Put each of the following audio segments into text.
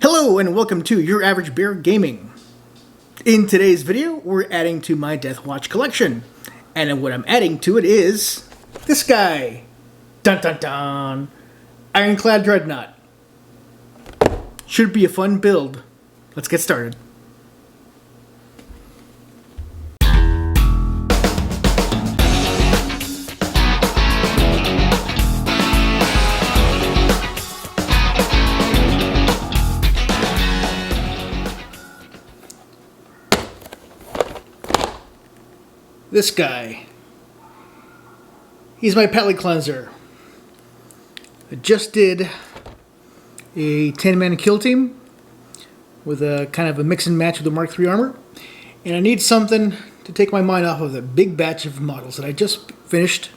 Hello and welcome to Your Average Bear Gaming. In today's video, we're adding to my Deathwatch collection. And what I'm adding to it is this guy. Dun dun dun! Ironclad Dreadnaught. Should be a fun build. Let's get started. This guy. He's my palette cleanser. I just did a 10-man kill team with a kind of a mix and match with the Mark III armor. And I need something to take my mind off of the big batch of models that I just finished.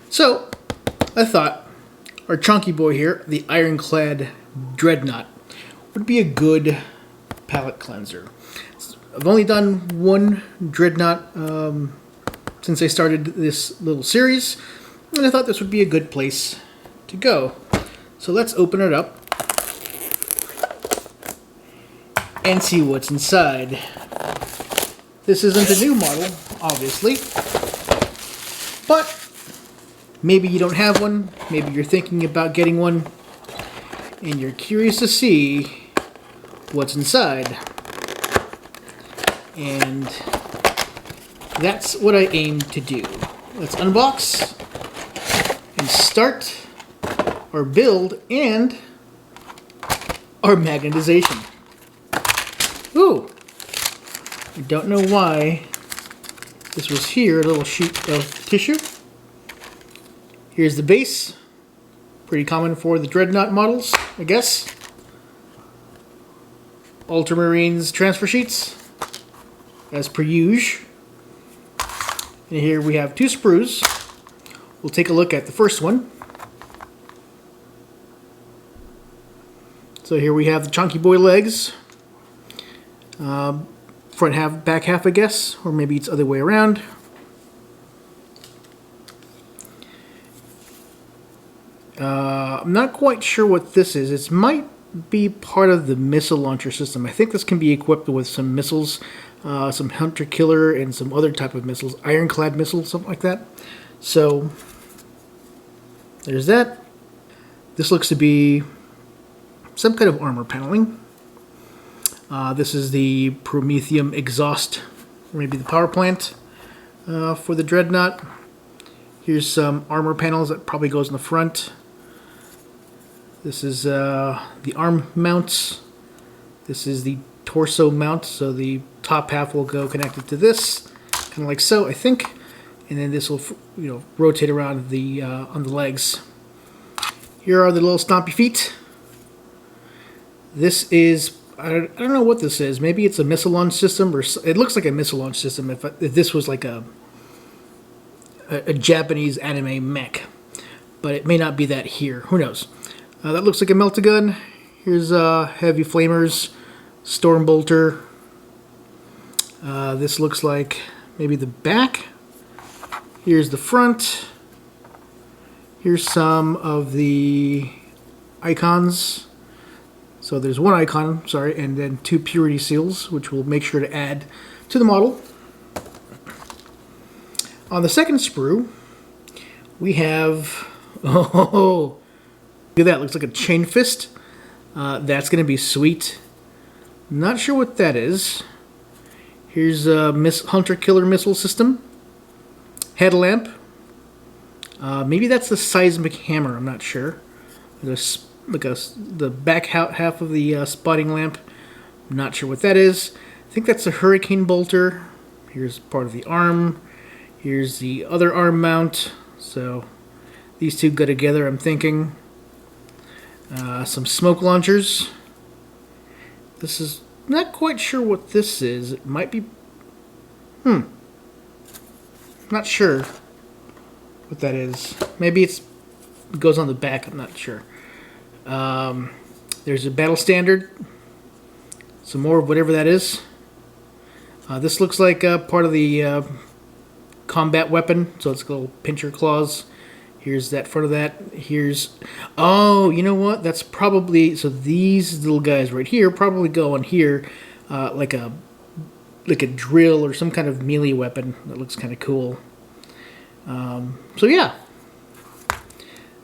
So, I thought our chunky boy here, the Ironclad Dreadnaught, would be a good palette cleanser. I've only done one Dreadnaught since I started this little series, and I thought this would be a good place to go. So let's open it up and see what's inside. This isn't a new model, obviously, but maybe you don't have one, maybe you're thinking about getting one, and you're curious to see what's inside. And that's what I aim to do. Let's unbox and start our build and our magnetization. Ooh! I don't know why this was here, a little sheet of tissue. Here's the base. Pretty common for the Dreadnaught models, I guess. Ultramarines transfer sheets, as per usual. And here we have two sprues. We'll take a look at the first one. So here we have the chunky boy legs. Front half, back half, I guess. Or maybe it's the other way around. I'm not quite sure what this is. It might be part of the missile launcher system. I think this can be equipped with some missiles. Some hunter killer and some other type of missiles, ironclad missiles, something like that. So there's that. This looks to be some kind of armor paneling. This is the Promethium exhaust, or maybe the power plant for the Dreadnaught. Here's some armor panels that probably goes in the front. This is the arm mounts. This is the torso mount, so the top half will go connected to this, kind of like so, I think, and then this will, rotate around the on the legs. Here are the little stompy feet. This is I don't know what this is. Maybe it's a missile launch system, or it looks like a missile launch system. If this was like a Japanese anime mech, but it may not be that here. Who knows? That looks like a melta-gun. Here's heavy flamers. Storm bolter. This looks like maybe the back. Here's the front. Here's some of the icons. So there's one icon, sorry, and then two purity seals, which we'll make sure to add to the model. On the second sprue, we have, oh, look at that, looks like a chain fist. That's going to be sweet. Not sure what that is. Here's a hunter killer missile system. Headlamp. Maybe that's the seismic hammer. I'm not sure. The back half of the spotting lamp. I'm not sure what that is. I think that's a hurricane bolter. Here's part of the arm. Here's the other arm mount. So these two go together, I'm thinking. Some smoke launchers. This is not quite sure what this is. It might be... Not sure what that is. Maybe it goes on the back. I'm not sure. There's a battle standard. Some more of whatever that is. This looks like part of the combat weapon. So it's little pincher claws. Here's that front of that. Here's... Oh, you know what? That's probably... So these little guys right here probably go on here like a drill or some kind of melee weapon. That looks kind of cool. So yeah.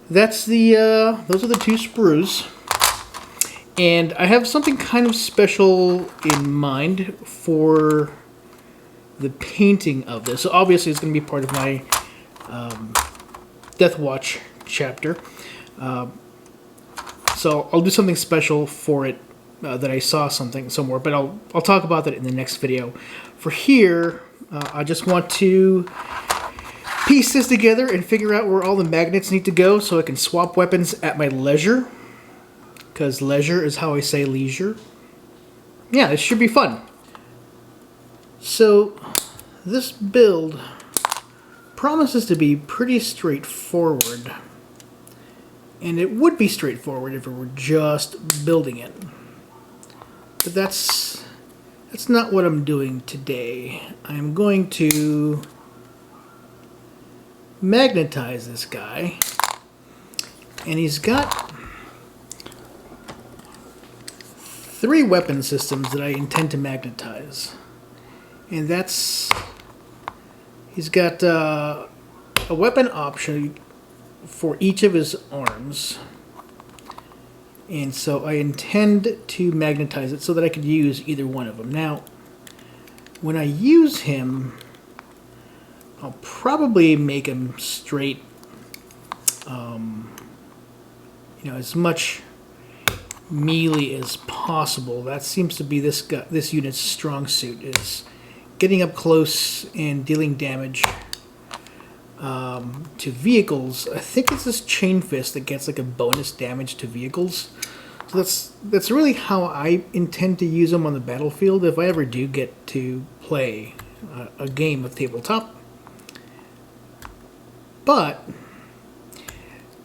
That's the... those are the two sprues. And I have something kind of special in mind for the painting of this. So obviously it's going to be part of my Deathwatch chapter. So I'll do something special for it that I saw somewhere, but I'll talk about that in the next video. For here, I just want to piece this together and figure out where all the magnets need to go so I can swap weapons at my leisure. Because leisure is how I say leisure. Yeah, it should be fun. So, this build promises to be pretty straightforward. And it would be straightforward if it were just building it. But that's not what I'm doing today. I'm going to magnetize this guy. And he's got 3 weapon systems that I intend to magnetize. And that's... He's got a weapon option for each of his arms. And so I intend to magnetize it so that I could use either one of them. Now, when I use him, I'll probably make him straight, you know, as much melee as possible. That seems to be this unit's strong suit, is getting up close and dealing damage to vehicles. I think it's this chain fist that gets like a bonus damage to vehicles. So that's really how I intend to use them on the battlefield if I ever do get to play a game of tabletop. But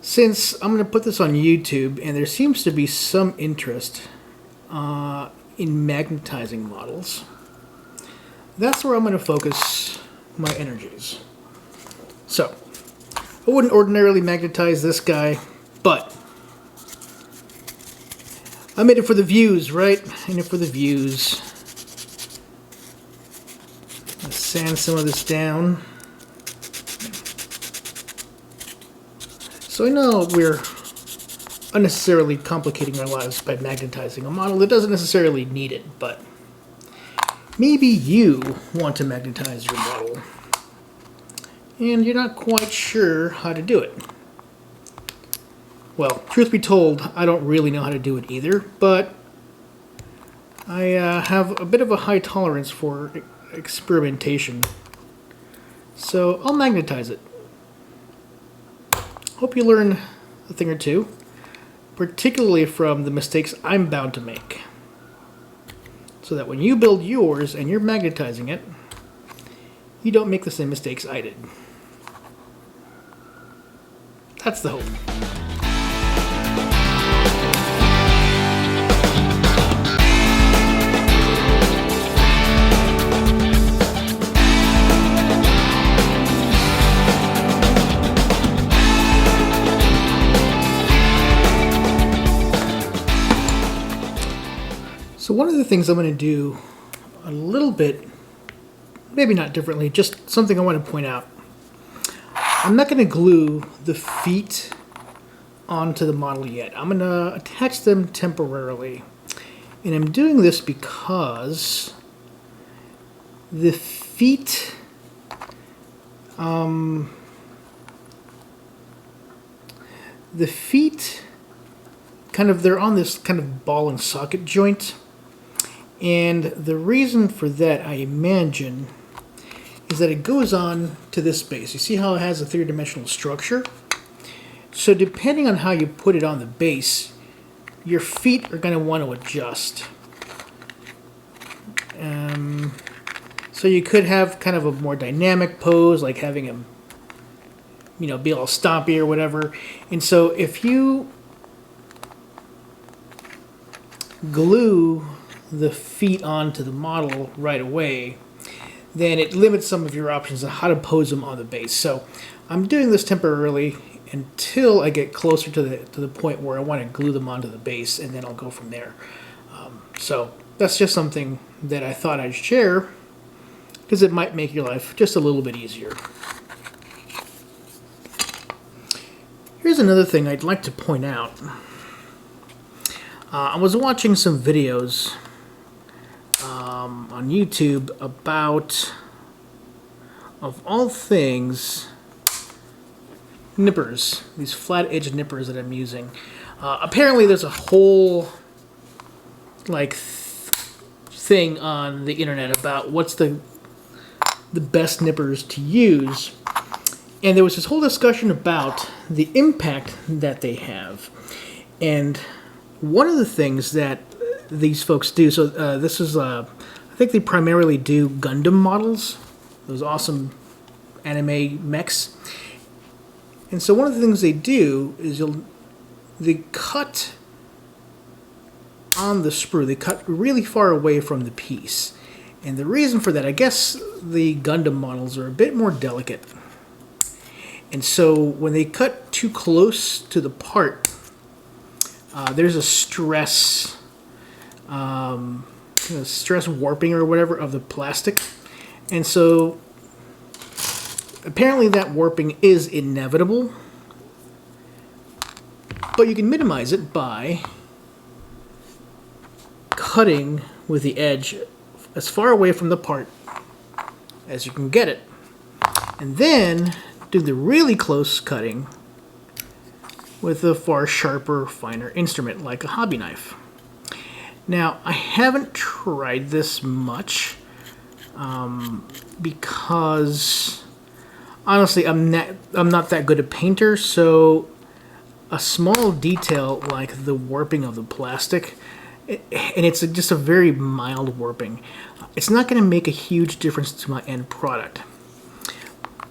since I'm going to put this on YouTube and there seems to be some interest in magnetizing models, that's where I'm going to focus my energies. So, I wouldn't ordinarily magnetize this guy, but I made it for the views, right? In it for the views. Let's sand some of this down. So I know we're unnecessarily complicating our lives by magnetizing a model that doesn't necessarily need it, but maybe you want to magnetize your model and you're not quite sure how to do it. Well, truth be told, I don't really know how to do it either, but I have a bit of a high tolerance for experimentation, so I'll magnetize it. Hope you learn a thing or two, particularly from the mistakes I'm bound to make, so that when you build yours and you're magnetizing it, you don't make the same mistakes I did. That's the hope. So one of the things I'm going to do a little bit, maybe not differently, just something I want to point out. I'm not going to glue the feet onto the model yet. I'm going to attach them temporarily. And I'm doing this because the feet kind of, they're on this kind of ball and socket joint. And the reason for that, I imagine, is that it goes on to this base. You see how it has a three-dimensional structure? So depending on how you put it on the base, your feet are going to want to adjust. So you could have kind of a more dynamic pose, like having him, you know, be all stompy or whatever. And so if you glue the feet onto the model right away, then it limits some of your options on how to pose them on the base. So I'm doing this temporarily, until I get closer to the point where I want to glue them onto the base, and then I'll go from there. So that's just something that I thought I'd share, because it might make your life just a little bit easier. Here's another thing I'd like to point out. I was watching some videos on YouTube about, of all things, nippers, these flat edge nippers that I'm using. Apparently there's a whole like thing on the internet about what's the best nippers to use, and there was this whole discussion about the impact that they have. And one of the things that these folks do, so this is I think they primarily do Gundam models, those awesome anime mechs. And so one of the things they do is they cut on the sprue. They cut really far away from the piece. And the reason for that, I guess the Gundam models are a bit more delicate. And so when they cut too close to the part, there's a stress warping or whatever of the plastic. And so apparently that warping is inevitable, but you can minimize it by cutting with the edge as far away from the part as you can get it, and then do the really close cutting with a far sharper, finer instrument like a hobby knife. Now, I haven't tried this much because honestly I'm not that good a painter, so a small detail like the warping of the plastic, and it's just a very mild warping, it's not going to make a huge difference to my end product.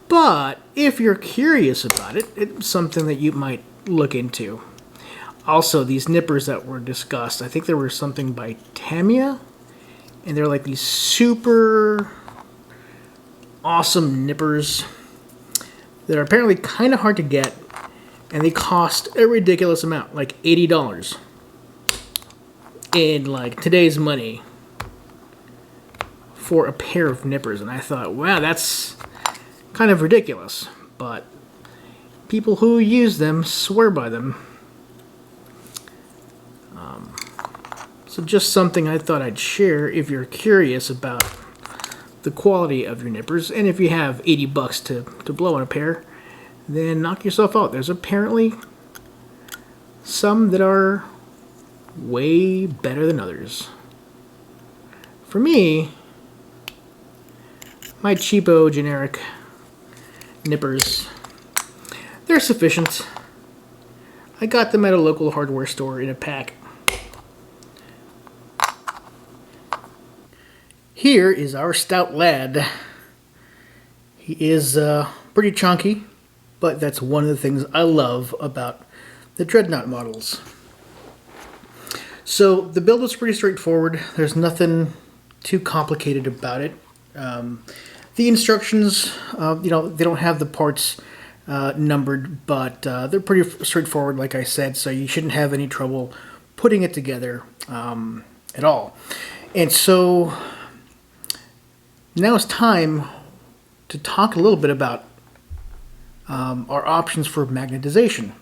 But if you're curious about it, it's something that you might look into. Also, these nippers that were discussed, I think there was something by Tamiya, and they're like these super awesome nippers that are apparently kind of hard to get, and they cost a ridiculous amount, like $80 in like today's money for a pair of nippers. And I thought, wow, that's kind of ridiculous, but people who use them swear by them. So just something I thought I'd share if you're curious about the quality of your nippers, and if you have 80 bucks to blow on a pair, then knock yourself out. There's apparently some that are way better than others. For me, my cheapo generic nippers, they're sufficient. I got them at a local hardware store in a pack. Here is our stout lad. He is pretty chunky, but that's one of the things I love about the Dreadnought models. So the build was pretty straightforward. There's nothing too complicated about it. The instructions, they don't have the parts numbered, but they're pretty straightforward, like I said, so you shouldn't have any trouble putting it together at all. And so now it's time to talk a little bit about our options for magnetization.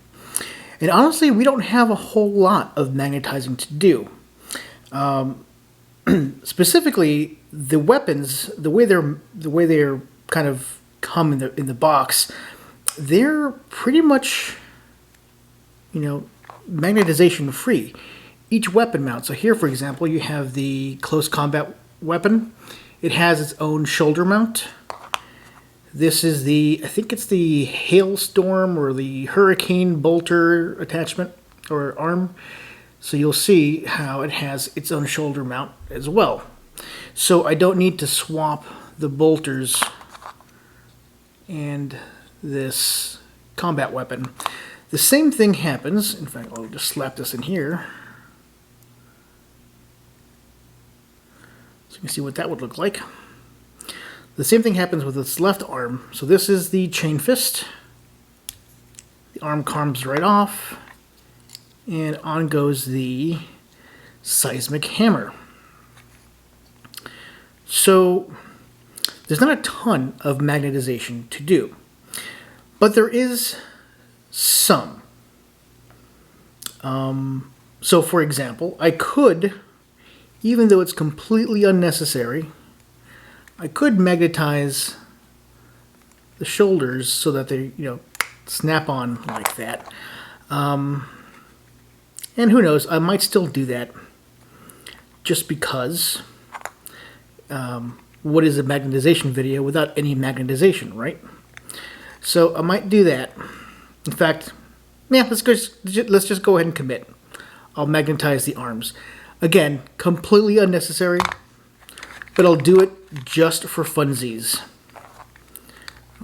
And honestly, we don't have a whole lot of magnetizing to do. Specifically, the weapons, the way they're kind of come in the box, they're pretty much, magnetization free. Each weapon mount. So here, for example, you have the close combat weapon. It has its own shoulder mount. This is I think it's the Hailstorm or the Hurricane bolter attachment or arm. So you'll see how it has its own shoulder mount as well. So I don't need to swap the bolters and this combat weapon. The same thing happens, in fact, I'll just slap this in here, so you can see what that would look like. The same thing happens with this left arm. So this is the chain fist. The arm comes right off, and on goes the seismic hammer. So there's not a ton of magnetization to do, but there is some. So for example, I could, even though it's completely unnecessary, I could magnetize the shoulders so that they, snap on like that. And who knows, I might still do that just because what is a magnetization video without any magnetization, right? So I might do that. In fact, yeah, let's just go ahead and commit. I'll magnetize the arms. Again, completely unnecessary, but I'll do it just for funsies.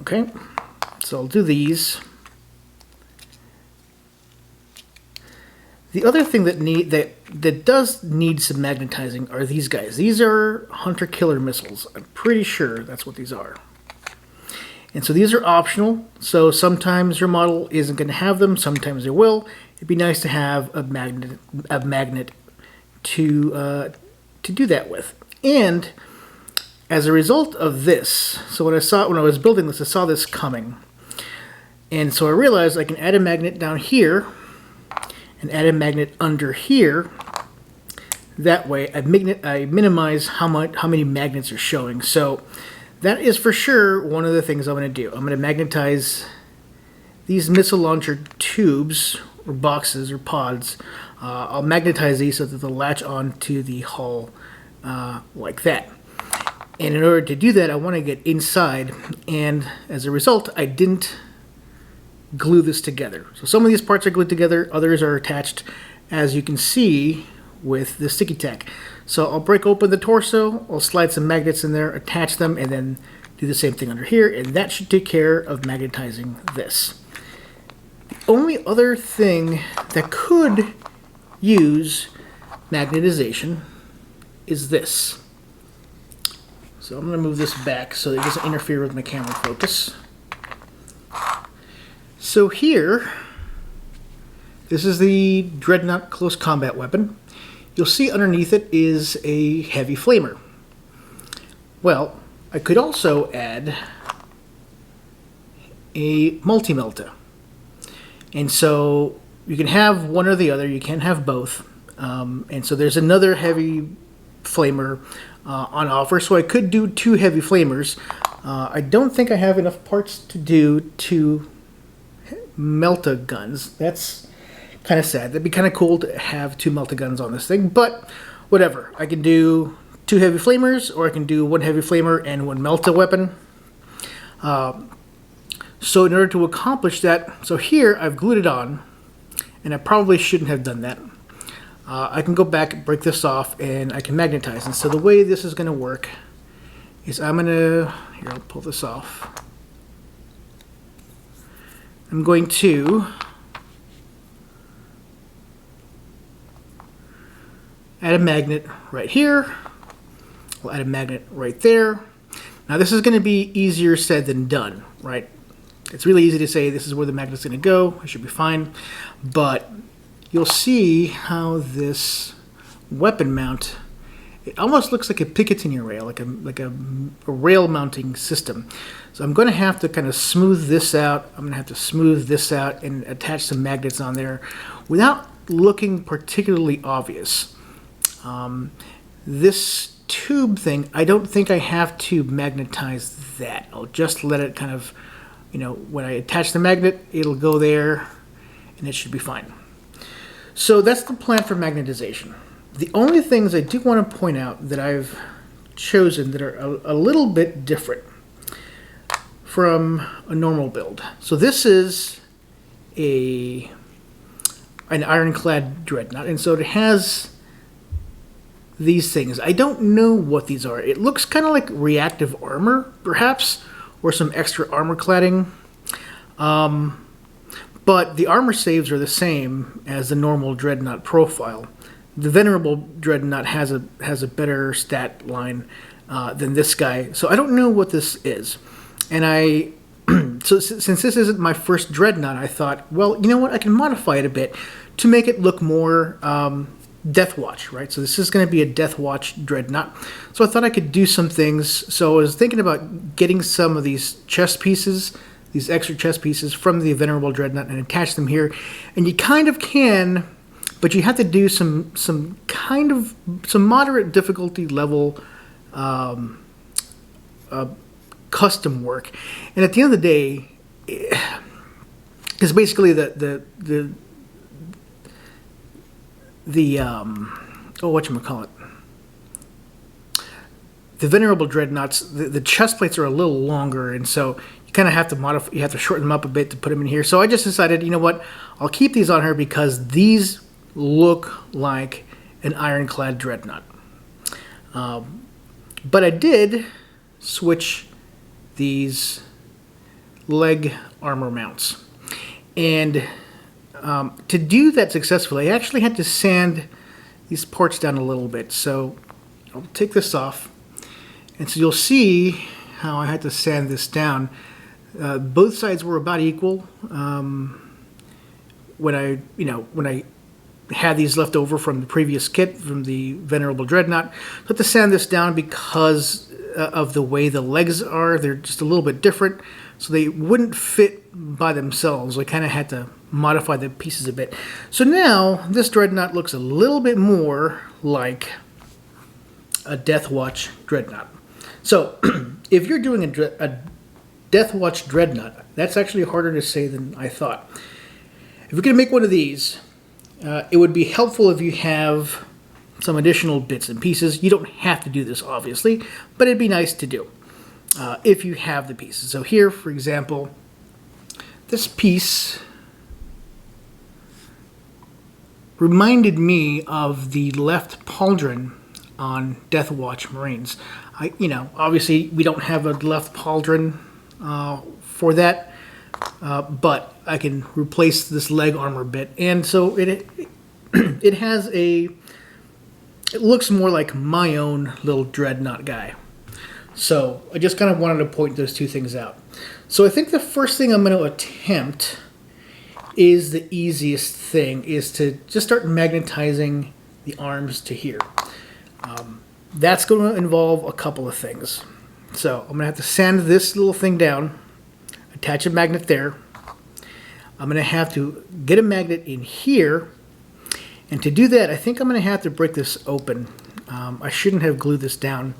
Okay, so I'll do these. The other thing that does need some magnetizing are these guys. These are hunter-killer missiles. I'm pretty sure that's what these are. And so these are optional. So sometimes your model isn't going to have them. Sometimes it will. It'd be nice to have a magnet to do that with. And as a result of this, so when I was building this, I saw this coming. And so I realized I can add a magnet down here and add a magnet under here. That way I minimize how many magnets are showing. So that is for sure one of the things I'm going to do. I'm going to magnetize these missile launcher tubes or boxes or pods. I'll magnetize these so that they'll latch onto the hull like that. And in order to do that, I want to get inside, and as a result, I didn't glue this together. So some of these parts are glued together, others are attached, as you can see with the sticky tack. So I'll break open the torso, I'll slide some magnets in there, attach them, and then do the same thing under here, and that should take care of magnetizing this. The only other thing that could use magnetization is this. So I'm going to move this back so it doesn't interfere with my camera focus. So here, this is the Dreadnought close combat weapon. You'll see underneath it is a heavy flamer. Well, I could also add a multi-melta. And so you can have one or the other, you can't have both. And so there's another heavy flamer on offer, so I could do 2 heavy flamers. I don't think I have enough parts to do 2 melta-guns. That's kind of sad. That'd be kind of cool to have 2 melta-guns on this thing, but whatever. I can do 2 heavy flamers, or I can do 1 heavy flamer and 1 melta weapon. So in order to accomplish that, so here I've glued it on, and I probably shouldn't have done that. I can go back, break this off, and I can magnetize. And so the way this is going to work is I'm going to, here, I'll pull this off. I'm going to add a magnet right here. We'll add a magnet right there. Now this is going to be easier said than done, right? It's really easy to say this is where the magnet's going to go. It should be fine. But you'll see how this weapon mount, it almost looks like a Picatinny rail, like a rail mounting system. So I'm going to have to kind of smooth this out. I'm going to have to smooth this out and attach some magnets on there without looking particularly obvious. This tube thing, I don't think I have to magnetize that. I'll just let it kind of, when I attach the magnet, it'll go there and it should be fine. So that's the plan for magnetization. The only things I do want to point out that I've chosen that are a little bit different from a normal build. So this is an Ironclad Dreadnought, and so it has these things. I don't know what these are. It looks kind of like reactive armor, perhaps, or some extra armor cladding. But the armor saves are the same as the normal Dreadnought profile. The Venerable Dreadnought has a better stat line than this guy, so I don't know what this is. And so since this isn't my first Dreadnought, I thought, well, you know what? I can modify it a bit to make it look more Deathwatch, right? So this is going to be a Deathwatch Dreadnought. So I thought I could do some things. So I was thinking about getting some of these chest pieces, these extra chest pieces from the Venerable Dreadnought and attach them here. And you kind of can, but you have to do some moderate difficulty level custom work. And at the end of the day, it's basically the whatchamacallit, the Venerable Dreadnoughts, the chest plates are a little longer, and so you kind of have to modify, you have to shorten them up a bit to put them in here. So I just decided, you know what, I'll keep these on here because these look like an Ironclad Dreadnought. But I did switch these leg armor mounts. And to do that successfully, I actually had to sand these parts down a little bit. So I'll take this off. And so you'll see how I had to sand this down. Both sides were about equal. When I had these left over from the previous kit from the Venerable Dreadnought, I had to sand this down because of the way the legs are. They're just a little bit different, so they wouldn't fit by themselves. I kind of had to modify the pieces a bit. So now this Dreadnought looks a little bit more like a Deathwatch Dreadnought. So if you're doing a Deathwatch Dreadnought, that's actually harder to say than I thought. If you're going to make one of these, it would be helpful if you have some additional bits and pieces. You don't have to do this, obviously, but it'd be nice to do if you have the pieces. So here, for example, this piece reminded me of the left pauldron on Deathwatch Marines. Obviously we don't have a left pauldron for that, but I can replace this leg armor bit, and so it has it looks more like my own little Dreadnought guy. So I just kind of wanted to point those two things out. So I think the first thing I'm going to attempt is the easiest thing, is to just start magnetizing the arms to here. That's going to involve a couple of things. So I'm going to have to sand this little thing down, attach a magnet there. I'm going to have to get a magnet in here. And to do that, I think I'm going to have to break this open. I shouldn't have glued this down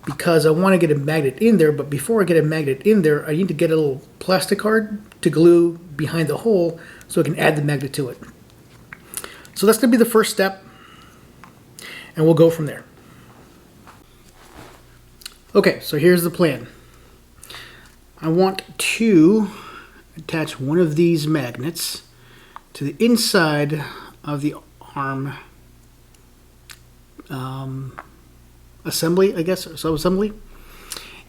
because I want to get a magnet in there. But before I get a magnet in there, I need to get a little plastic card to glue behind the hole so I can add the magnet to it. So that's going to be the first step. And we'll go from there. Okay, so here's the plan. I want to attach one of these magnets to the inside of the arm assembly, I guess, or sub-assembly.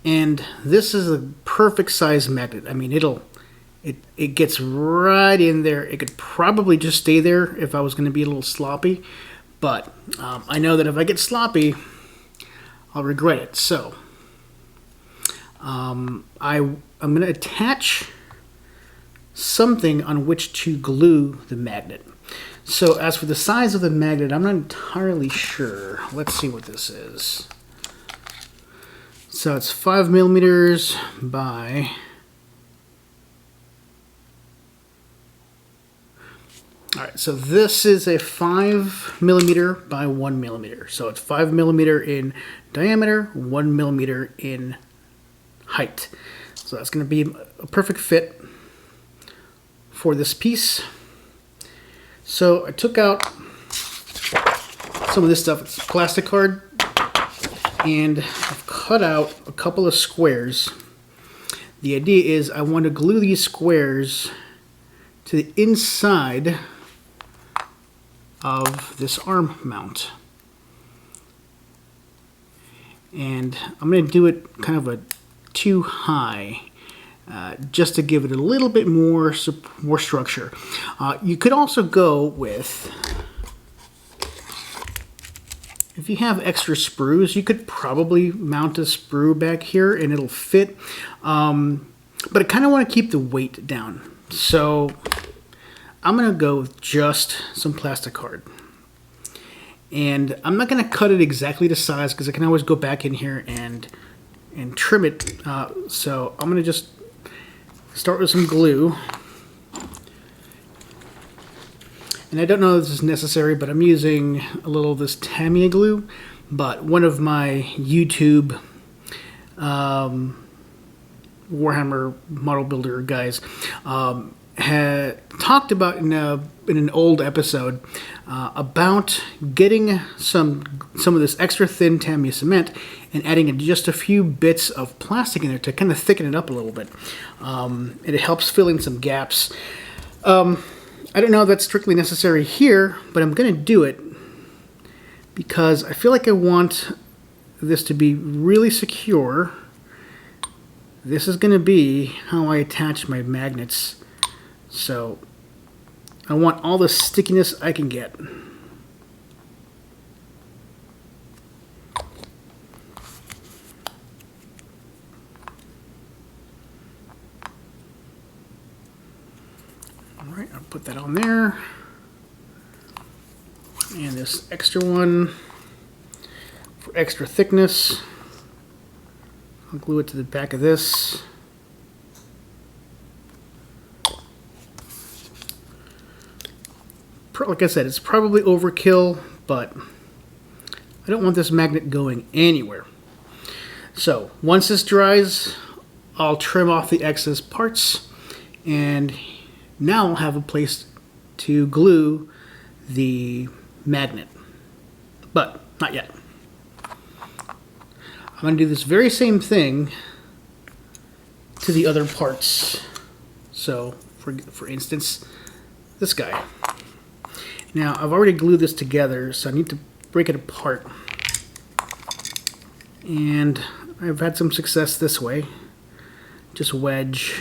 And this is a perfect size magnet. I mean, it gets right in there. It could probably just stay there if I was going to be a little sloppy. But I know that if I get sloppy, I'll regret it. So I'm going to attach something on which to glue the magnet. So as for the size of the magnet, I'm not entirely sure. Let's see what this is. So it's 5 millimeters by... Alright, so this is a 5 millimeter by 1 millimeter. So it's 5 millimeter in diameter, 1 millimeter in height. So that's going to be a perfect fit for this piece. So I took out some of this stuff. It's plastic card, and I've cut out a couple of squares. The idea is I want to glue these squares to the inside of this arm mount. And I'm going to do it kind of a too high, just to give it a little bit more structure. You could also go with, if you have extra sprues, you could probably mount a sprue back here and it'll fit. but I kind of want to keep the weight down. So I'm going to go with just some plastic card. And I'm not going to cut it exactly to size because I can always go back in here and trim it. So I'm going to just start with some glue. And I don't know if this is necessary, but I'm using a little of this Tamiya glue. But one of my YouTube Warhammer model builder guys had talked about in an old episode about getting some of this extra thin Tamiya cement and adding just a few bits of plastic in there to kind of thicken it up a little bit. And it helps fill in some gaps. I don't know if that's strictly necessary here, but I'm going to do it because I feel like I want this to be really secure. This is going to be how I attach my magnets. So I want all the stickiness I can get. All right, I'll put that on there. And this extra one for extra thickness. I'll glue it to the back of this. Like I said, it's probably overkill, but I don't want this magnet going anywhere. So once this dries, I'll trim off the excess parts, and now I'll have a place to glue the magnet. But not yet. I'm going to do this very same thing to the other parts. So for instance, this guy. Now, I've already glued this together, so I need to break it apart. And I've had some success this way. Just wedge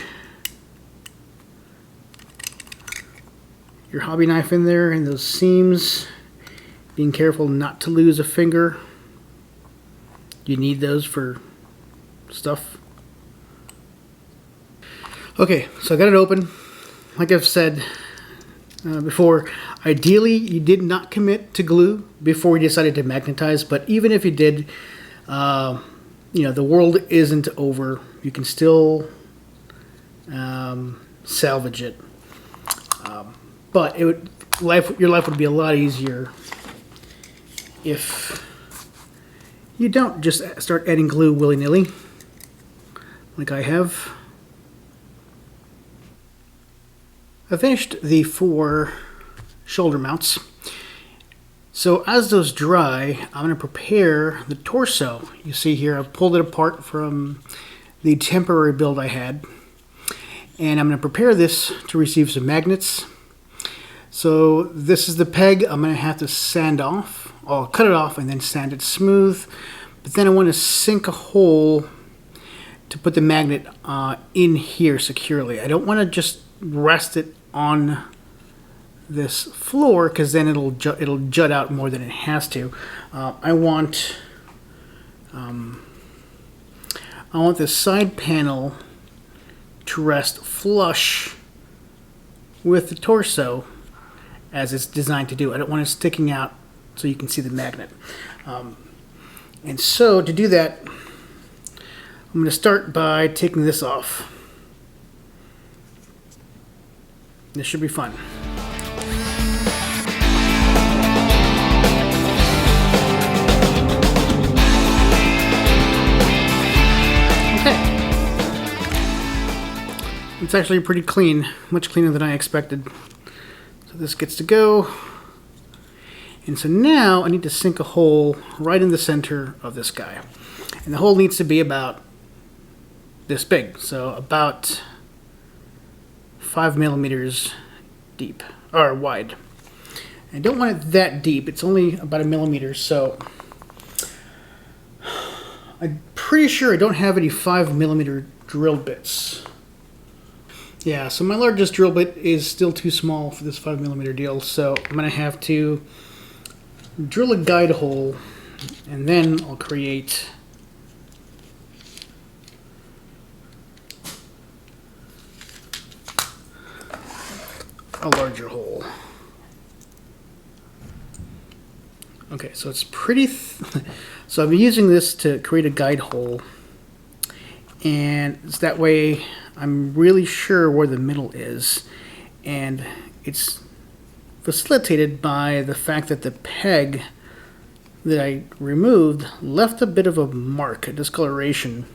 your hobby knife in there in those seams. Being careful not to lose a finger. You need those for stuff. Okay, so I got it open. Like I've said before, ideally you did not commit to glue before you decided to magnetize, but even if you did, you know, the world isn't over. You can still salvage it, but your life would be a lot easier if you don't just start adding glue willy-nilly like I have. I finished the 4 shoulder mounts. So as those dry, I'm going to prepare the torso. You see here, I've pulled it apart from the temporary build I had. And I'm going to prepare this to receive some magnets. So this is the peg I'm going to have to sand off. I'll cut it off and then sand it smooth. But then I want to sink a hole to put the magnet in here securely. I don't want to just rest it on this floor because then it'll jut out more than it has to. I want this side panel to rest flush with the torso as it's designed to do. I don't want it sticking out so you can see the magnet. And so to do that, I'm going to start by taking this off. This should be fun. Okay. It's actually pretty clean, much cleaner than I expected. So this gets to go. And so now I need to sink a hole right in the center of this guy. And the hole needs to be about this big, so about 5 millimeters deep, or wide. I don't want it that deep, it's only about 1 millimeter, so I'm pretty sure I don't have any 5 millimeter drill bits. Yeah, so my largest drill bit is still too small for this 5 millimeter deal, so I'm going to have to drill a guide hole, and then I'll create larger hole. Okay, so it's pretty... so I'm using this to create a guide hole. And it's that way I'm really sure where the middle is. And it's facilitated by the fact that the peg that I removed left a bit of a mark, a discoloration.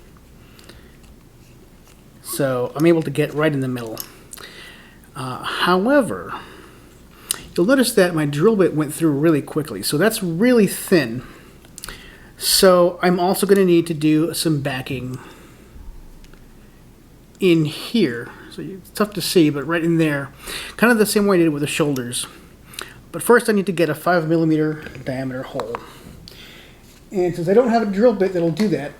So I'm able to get right in the middle. However, you'll notice that my drill bit went through really quickly, so that's really thin. So I'm also going to need to do some backing in here. So it's tough to see, but right in there. Kind of the same way I did it with the shoulders. But first I need to get a 5mm diameter hole. And since I don't have a drill bit that'll do that,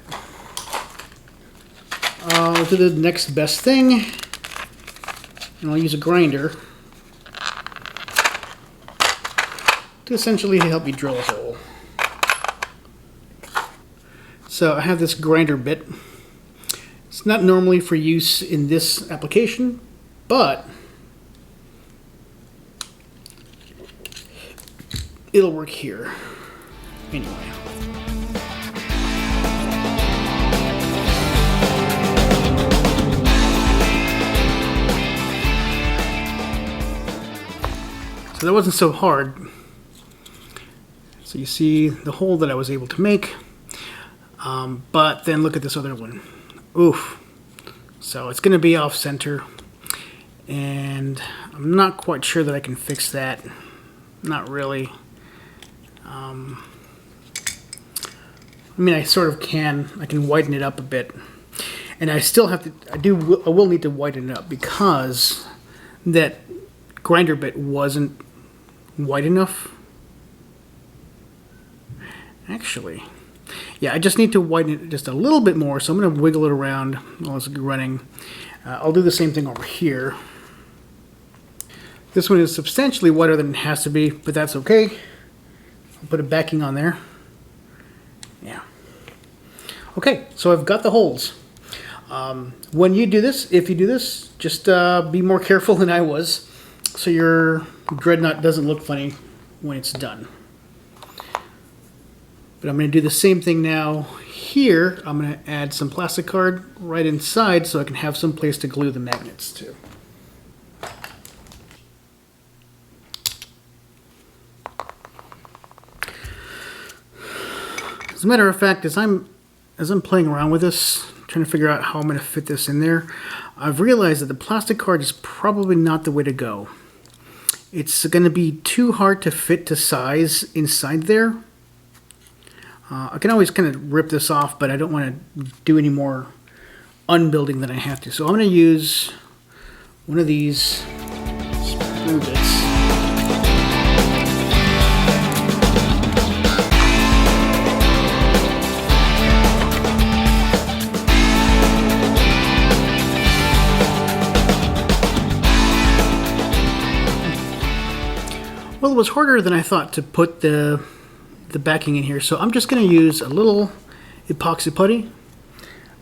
I'll do the next best thing. And I'll use a grinder to essentially help me drill a hole. So I have this grinder bit. It's not normally for use in this application, but it'll work here anyway. So that wasn't so hard. So you see the hole that I was able to make, but then look at this other one. Oof. So it's going to be off center, and I'm not quite sure that I can fix that. Not really. I mean, I sort of can. I can widen it up a bit, and I still have to. I will need to widen it up because that grinder bit wasn't wide enough. Actually, yeah, I just need to widen it just a little bit more, so I'm going to wiggle it around while it's running. I'll do the same thing over here. This one is substantially wider than it has to be, but that's okay. I'll put a backing on there. Yeah. Okay, so I've got the holes. When you do this, if you do this, just be more careful than I was, so your dreadnought doesn't look funny when it's done. But I'm going to do the same thing now here. I'm going to add some plastic card right inside so I can have some place to glue the magnets to. As a matter of fact, as I'm playing around with this, trying to figure out how I'm going to fit this in there, I've realized that the plastic card is probably not the way to go. It's going to be too hard to fit to size inside there. I can always kind of rip this off, but I don't want to do any more unbuilding than I have to. So I'm going to use one of these screw bits. Well, it was harder than I thought to put the backing in here, so I'm just going to use a little epoxy putty.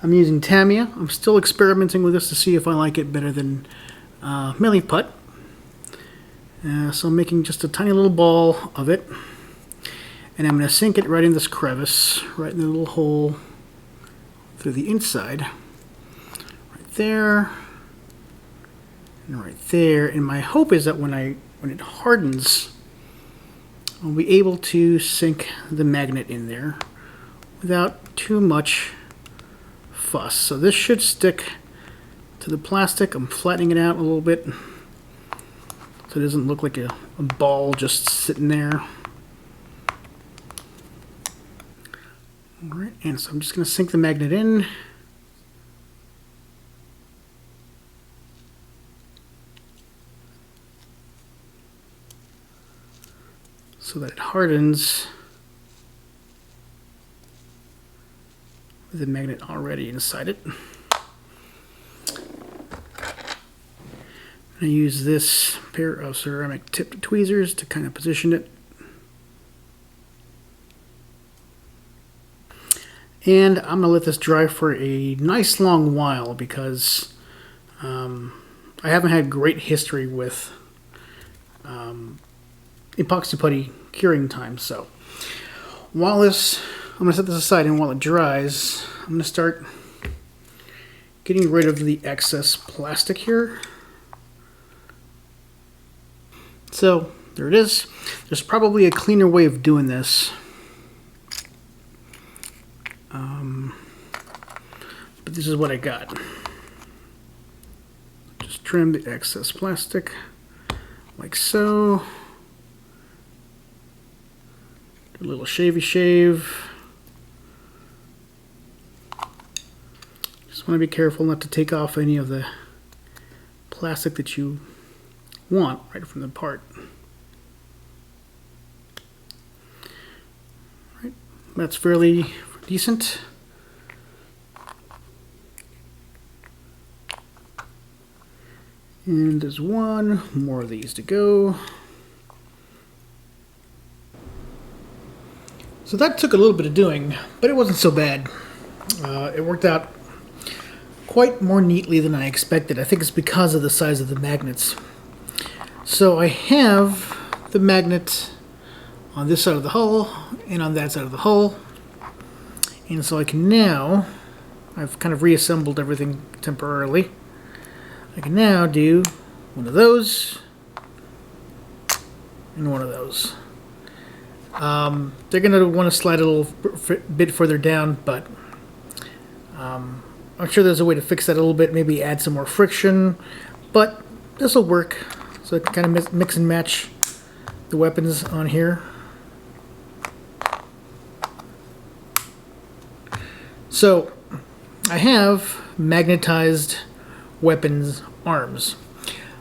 I'm using Tamiya. I'm still experimenting with this to see if I like it better than Melee Putt. So I'm making just a tiny little ball of it, and I'm going to sink it right in this crevice, right in the little hole through the inside, right there, and right there. And my hope is that when it hardens, I'll be able to sink the magnet in there without too much fuss. So this should stick to the plastic. I'm flattening it out a little bit so it doesn't look like a ball just sitting there. Alright, and so I'm just going to sink the magnet in. So that it hardens with the magnet already inside it. I use this pair of ceramic tipped tweezers to kind of position it. And I'm going to let this dry for a nice long while because I haven't had great history with epoxy putty curing time. So while this, I'm going to set this aside, and while it dries, I'm going to start getting rid of the excess plastic here. So there it is. There's probably a cleaner way of doing this. But this is what I got. Just trim the excess plastic like so. Do a little shavy shave. Just want to be careful not to take off any of the plastic that you want right from the part. Right, that's fairly decent. And there's one more of these to go. So that took a little bit of doing, but it wasn't so bad. It worked out quite more neatly than I expected. I think it's because of the size of the magnets. So I have the magnet on this side of the hull and on that side of the hull. And so I can now, I've kind of reassembled everything temporarily. I can now do one of those and one of those. They're going to want to slide a little bit further down, but I'm sure there's a way to fix that a little bit, maybe add some more friction, but this will work. So I can kind of mix and match the weapons on here. So I have magnetized weapons arms.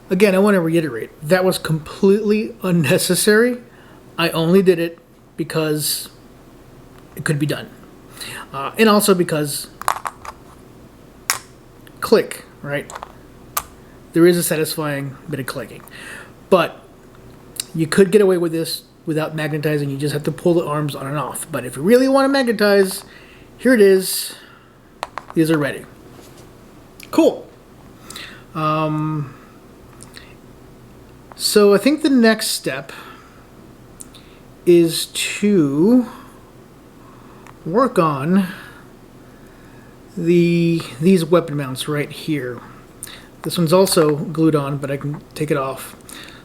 Again, I want to reiterate, that was completely unnecessary. I only did it because it could be done. And also because click, right? There is a satisfying bit of clicking. But you could get away with this without magnetizing. You just have to pull the arms on and off. But if you really want to magnetize, here it is. These are ready. Cool. So I think the next step is to work on these weapon mounts right here. This one's also glued on, but I can take it off.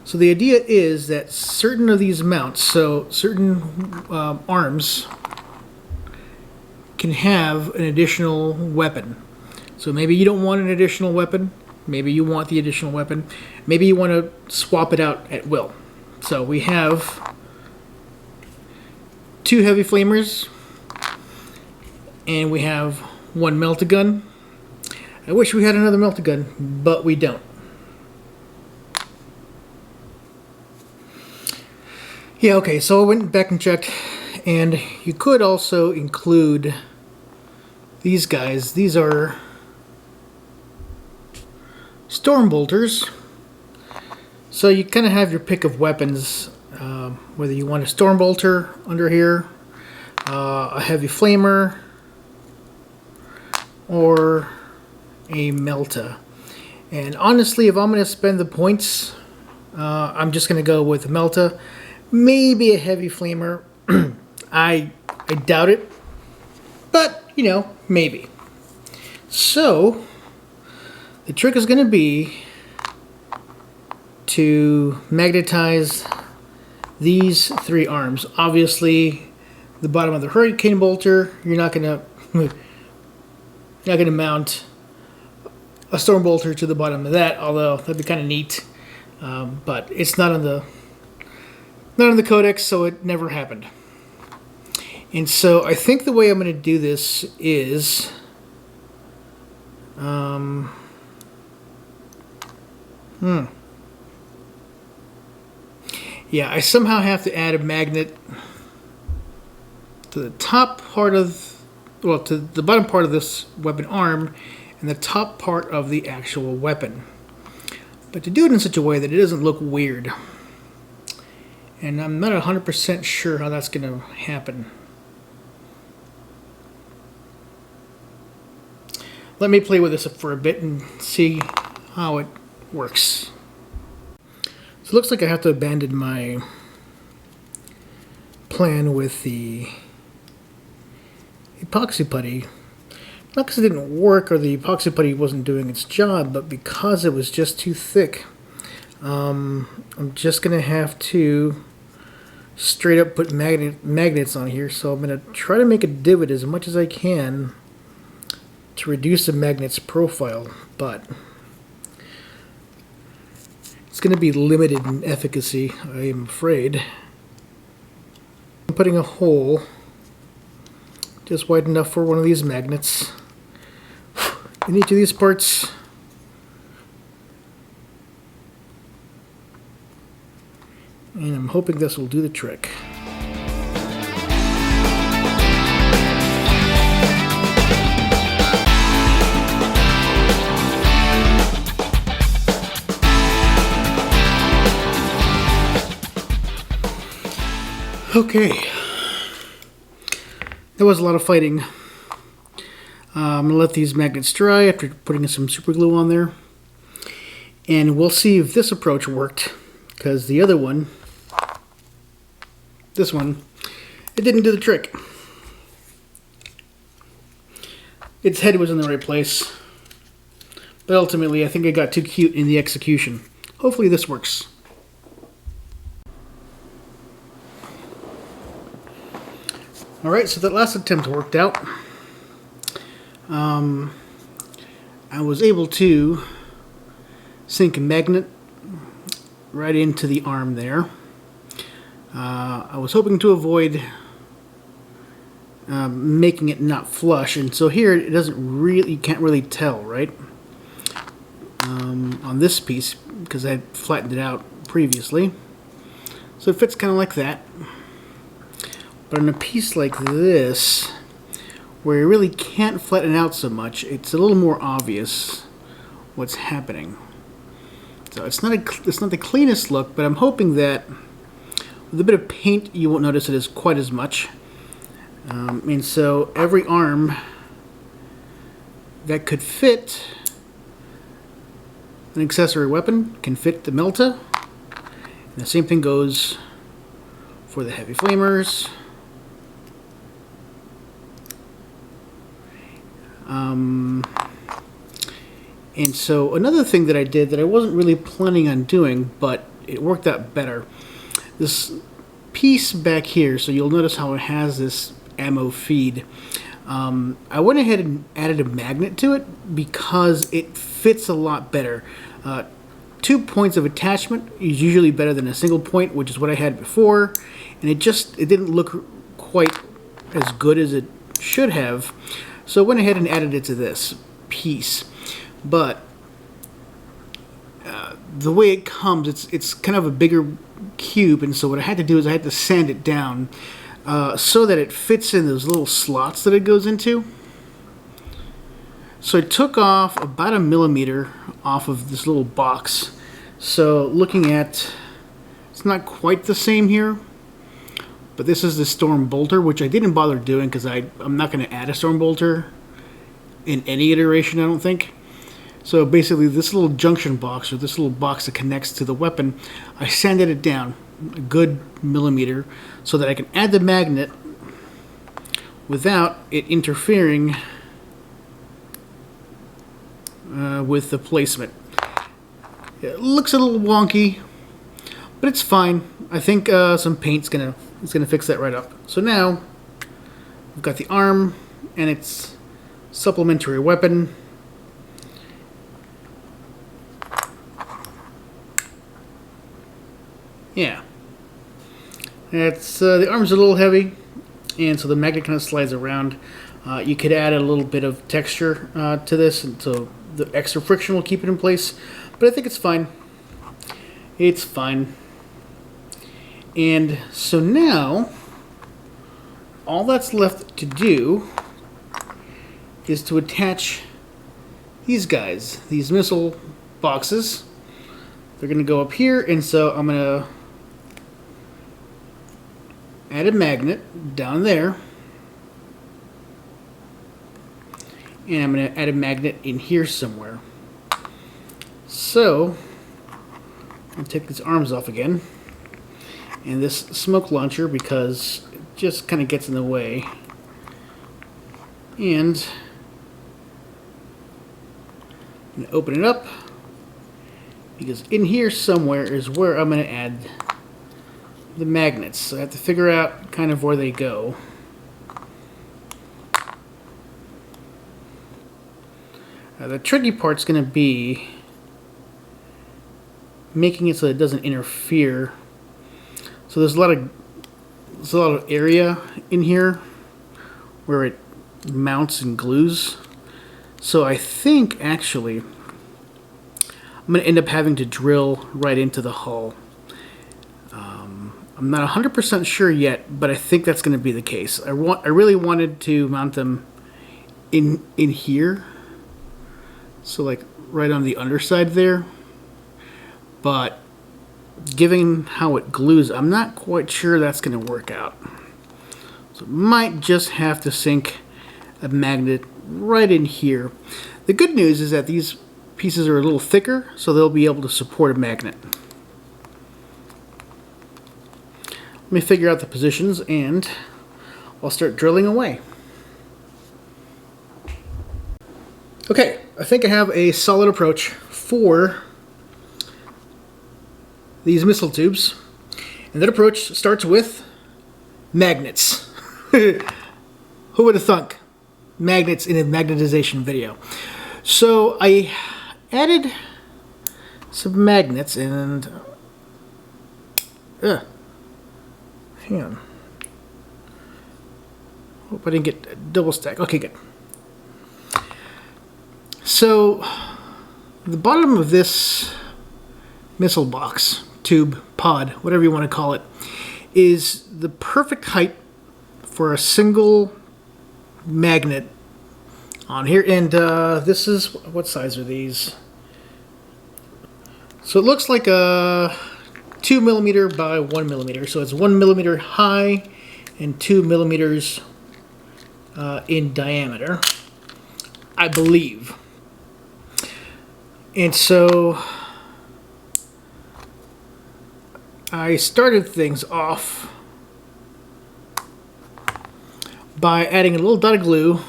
So the idea is that certain of these mounts, so certain arms, can have an additional weapon. So maybe you don't want an additional weapon. Maybe you want the additional weapon. Maybe you want to swap it out at will. So we have 2 heavy flamers, and we have 1 melta-gun. I wish we had another melta-gun, but we don't. Yeah, okay, so I went back and checked, and you could also include these guys. These are storm bolters. So you kind of have your pick of weapons, whether you want a storm bolter under here, a heavy flamer, or a melta. And honestly, if I'm going to spend the points, I'm just going to go with a melta, maybe a heavy flamer. I doubt it, but you know, maybe. So the trick is going to be to magnetize these 3 arms. Obviously, the bottom of the hurricane bolter, you're not going to mount a storm bolter to the bottom of that, although that'd be kind of neat. But it's not on the codex, so it never happened. And so I think the way I'm going to do this is yeah, I somehow have to add a magnet to the top part of, well, to the bottom part of this weapon arm and the top part of the actual weapon. But to do it in such a way that it doesn't look weird. And I'm not 100% sure how that's going to happen. Let me play with this for a bit and see how it works. So So it looks like I have to abandon my plan with the epoxy putty. Not because it didn't work or the epoxy putty wasn't doing its job, but because it was just too thick. I'm just going to have to straight up put magnets on here, so I'm going to try to make a divot as much as I can to reduce the magnet's profile, but it's going to be limited in efficacy, I am afraid. I'm putting a hole just wide enough for one of these magnets in each of these parts. And I'm hoping this will do the trick. Okay. That was a lot of fighting. I'm going to let these magnets dry after putting some super glue on there. And we'll see if this approach worked, because the other one, this one, it didn't do the trick. Its head was in the right place, but ultimately I think I got too cute in the execution. Hopefully this works. Alright, so that last attempt worked out. I was able to sink a magnet right into the arm there. I was hoping to avoid making it not flush, and so here it doesn't really, you can't really tell, right? On this piece, because I had flattened it out previously. So it fits kind of like that. But on a piece like this, where you really can't flatten it out so much, it's a little more obvious what's happening. So it's not the cleanest look, but I'm hoping that with a bit of paint you won't notice it as quite as much. And so every arm that could fit an accessory weapon can fit the melta. And the same thing goes for the heavy flamers. And so another thing that I did that I wasn't really planning on doing, but it worked out better. This piece back here, so you'll notice how it has this ammo feed. I went ahead and added a magnet to it because it fits a lot better. 2 points of attachment is usually better than a single point, which is what I had before, and it didn't look quite as good as it should have. So I went ahead and added it to this piece. But the way it comes, it's kind of a bigger cube, and so what I had to do is I had to sand it down so that it fits in those little slots that it goes into. So I took off about 1 millimeter off of this little box. So looking at, it's not quite the same here, but this is the storm bolter, which I didn't bother doing because I'm not going to add a storm bolter in any iteration, I don't think. So basically this little junction box, or this little box that connects to the weapon, I sanded it down a good millimeter so that I can add the magnet without it interfering with the placement. It looks a little wonky, but it's fine. I think some paint's gonna fix that right up. So now we've got the arm and its supplementary weapon. Yeah, it's the arm's a little heavy, and so the magnet kind of slides around. You could add a little bit of texture to this, and so the extra friction will keep it in place. But I think it's fine. It's fine. And so now, all that's left to do is to attach these guys, these missile boxes. They're going to go up here, and so I'm going to add a magnet down there, and I'm going to add a magnet in here somewhere. So I'll take these arms off again. And this smoke launcher, because it just kind of gets in the way. And I'm going to open it up, because in here somewhere is where I'm going to add the magnets. So I have to figure out kind of where they go. The tricky part's going to be making it so it doesn't interfere. So there's a lot of area in here where it mounts and glues. So I think actually I'm going to end up having to drill right into the hull. I'm not 100% sure yet, but I think that's going to be the case. I really wanted to mount them in here, so like right on the underside there. But given how it glues, I'm not quite sure that's going to work out. So might just have to sink a magnet right in here. The good news is that these pieces are a little thicker, so they'll be able to support a magnet. Let me figure out the positions and I'll start drilling away. Okay, I think I have a solid approach for these missile tubes. And that approach starts with magnets. Who would have thunk? Magnets in a magnetization video. So I added some magnets and hang on. Hope I didn't get a double stack. Okay, good. So the bottom of this missile box, tube, pod, whatever you want to call it, is the perfect height for a single magnet on here. And this is, what size are these? So it looks like a 2mm by 1mm. So it's 1mm high and 2mm in diameter, I believe. And so I started things off by adding a little dot of glue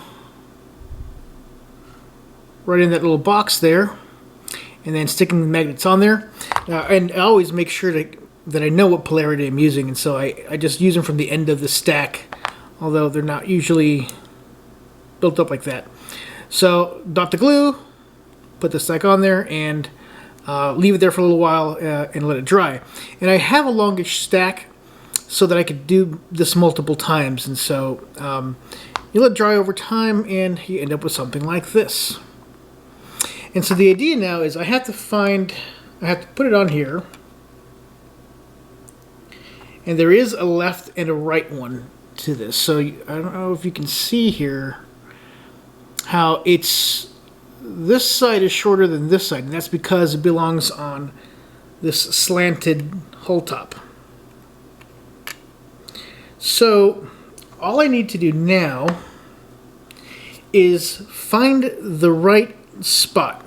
right in that little box there, and then sticking the magnets on there. And I always make sure that I know what polarity I'm using, and so I just use them from the end of the stack, although they're not usually built up like that. So dot the glue, put the stack on there, and leave it there for a little while and let it dry. And I have a longish stack so that I could do this multiple times, and so you let it dry over time and you end up with something like this. And so the idea now is I have to put it on here, and there is a left and a right one to this. So I don't know if you can see here how this side is shorter than this side, and that's because it belongs on this slanted hull top. So all I need to do now is find the right spot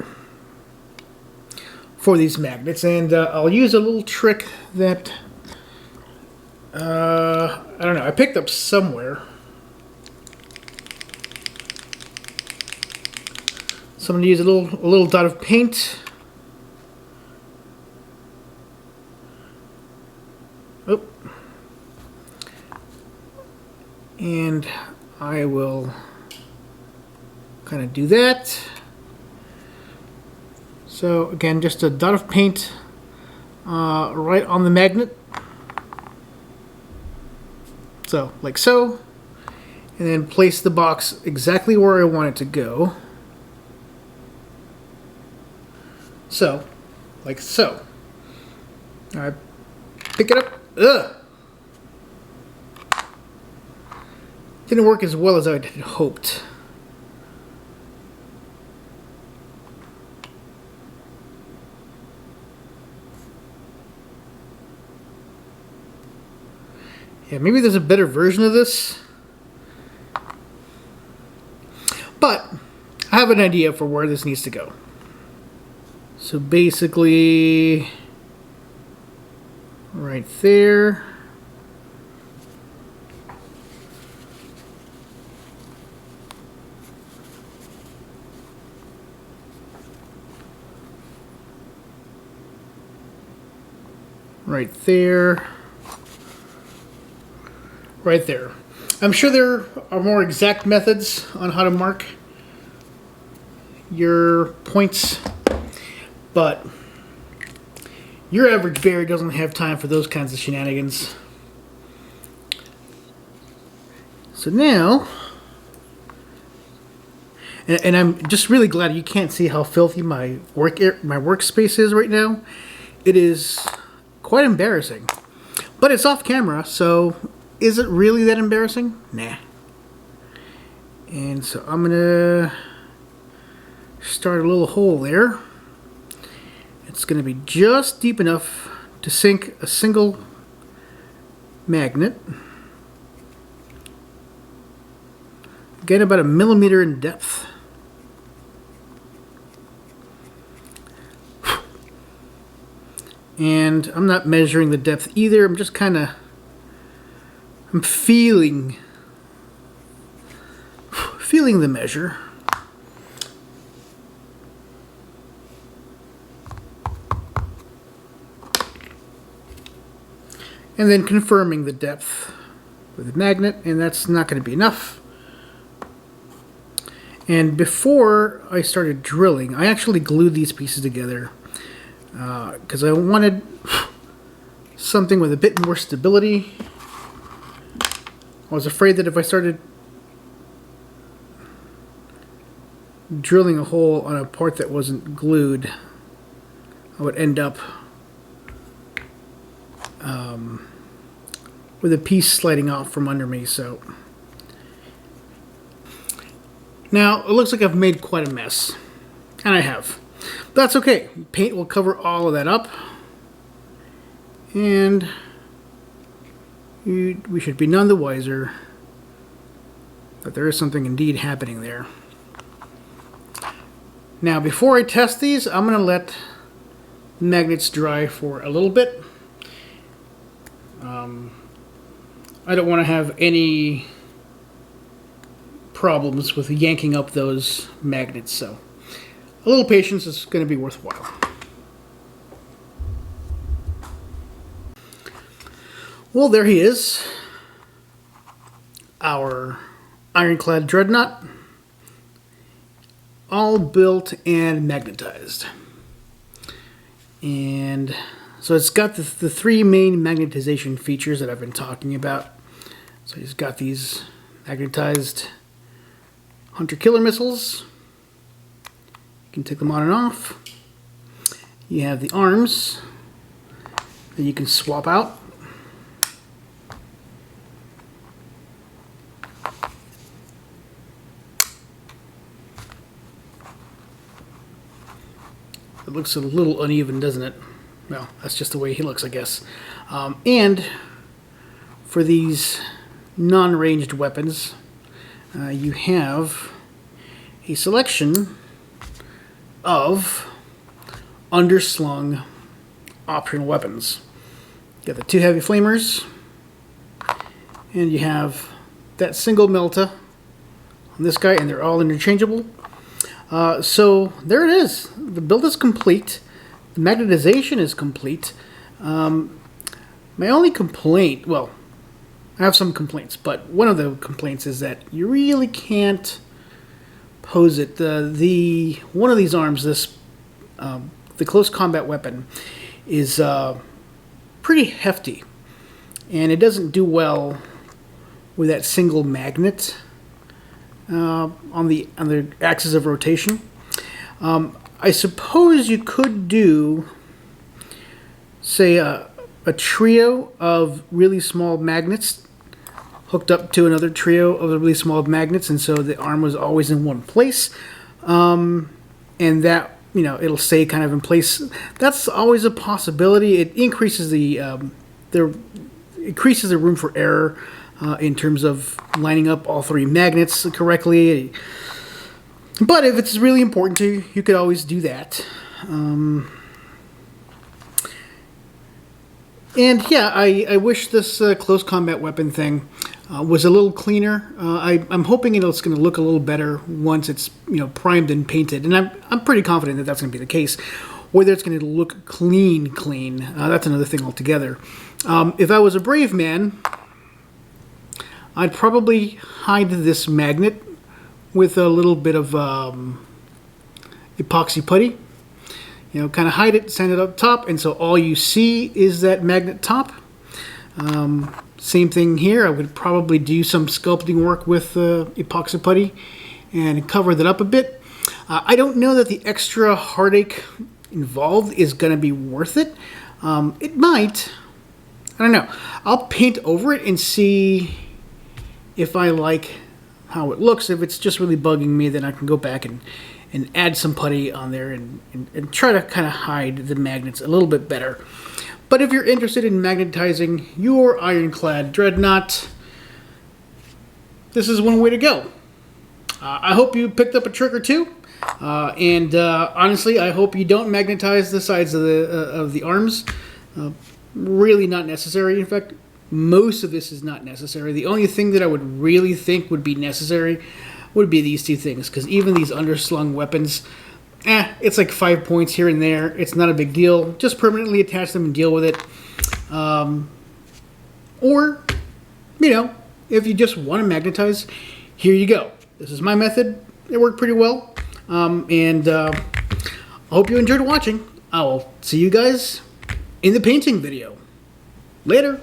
for these magnets, and I'll use a little trick that I don't know, I picked up somewhere. So I'm going to use a little dot of paint. Oh. And I will kind of do that. So again, just a dot of paint right on the magnet. So, like so. And then place the box exactly where I want it to go. So, like so. I pick it up. Ugh! Didn't work as well as I had hoped. Yeah, maybe there's a better version of this. But I have an idea for where this needs to go. So basically, right there. Right there. Right there. I'm sure there are more exact methods on how to mark your points, but your average bear doesn't have time for those kinds of shenanigans. So now, and I'm just really glad you can't see how filthy my workspace is right now. It is quite embarrassing, but it's off camera, so is it really that embarrassing? Nah. And so I'm gonna start a little hole there. It's gonna be just deep enough to sink a single magnet. Again, about 1 millimeter in depth. And I'm not measuring the depth either. I'm just kind of, I'm feeling the measure. And then confirming the depth with a magnet, and that's not going to be enough. And before I started drilling, I actually glued these pieces together because I wanted something with a bit more stability. I was afraid that if I started drilling a hole on a part that wasn't glued, I would end up with a piece sliding off from under me. So now it looks like I've made quite a mess, and I have. But that's okay. Paint will cover all of that up, and we should be none the wiser that there is something indeed happening there. Now, before I test these, I'm going to let the magnets dry for a little bit. I don't want to have any problems with yanking up those magnets, so a little patience is going to be worthwhile. Well, there he is, our Ironclad Dreadnought, all built and magnetized. And so it's got the three main magnetization features that I've been talking about. So he's got these magnetized hunter-killer missiles. You can take them on and off. You have the arms that you can swap out. It looks a little uneven, doesn't it? Well, that's just the way he looks, I guess. And for these non-ranged weapons, you have a selection of underslung optional weapons. You got the 2 heavy flamers, and you have that single melta on this guy, and they're all interchangeable. So there it is. The build is complete. The magnetization is complete. My only complaint, well, I have some complaints, but one of the complaints is that you really can't pose it. One of these arms, the close combat weapon, is pretty hefty, and it doesn't do well with that single magnet on the axis of rotation. I suppose you could do, say, a trio of really small magnets hooked up to another trio of really small magnets, and so the arm was always in one place, and that, you know, it'll stay kind of in place. That's always a possibility. It increases the room for error in terms of lining up all 3 magnets correctly. But if it's really important to you, you could always do that. And yeah, I wish this close combat weapon thing was a little cleaner. I'm hoping it's going to look a little better once it's primed and painted, and I'm pretty confident that that's going to be the case. Whether it's going to look clean, that's another thing altogether. If I was a brave man, I'd probably hide this magnet with a little bit of epoxy putty. Kind of hide it, sand it up top, and so all you see is that magnet top. Same thing here. I would probably do some sculpting work with epoxy putty and cover that up a bit. I don't know that the extra heartache involved is going to be worth it. It might. I don't know. I'll paint over it and see if I like how it looks. If it's just really bugging me, then I can go back and add some putty on there and try to kind of hide the magnets a little bit better. But if you're interested in magnetizing your Ironclad Dreadnought, this is one way to go. I hope you picked up a trick or two. And honestly, I hope you don't magnetize the sides of the arms. Really not necessary. In fact, most of this is not necessary. The only thing that I would really think would be necessary would be these two things, because even these underslung weapons, it's like 5 points here and there. It's not a big deal. Just permanently attach them and deal with it. Or, if you just want to magnetize, here you go. This is my method. It worked pretty well. And I hope you enjoyed watching. I will see you guys in the painting video. Later.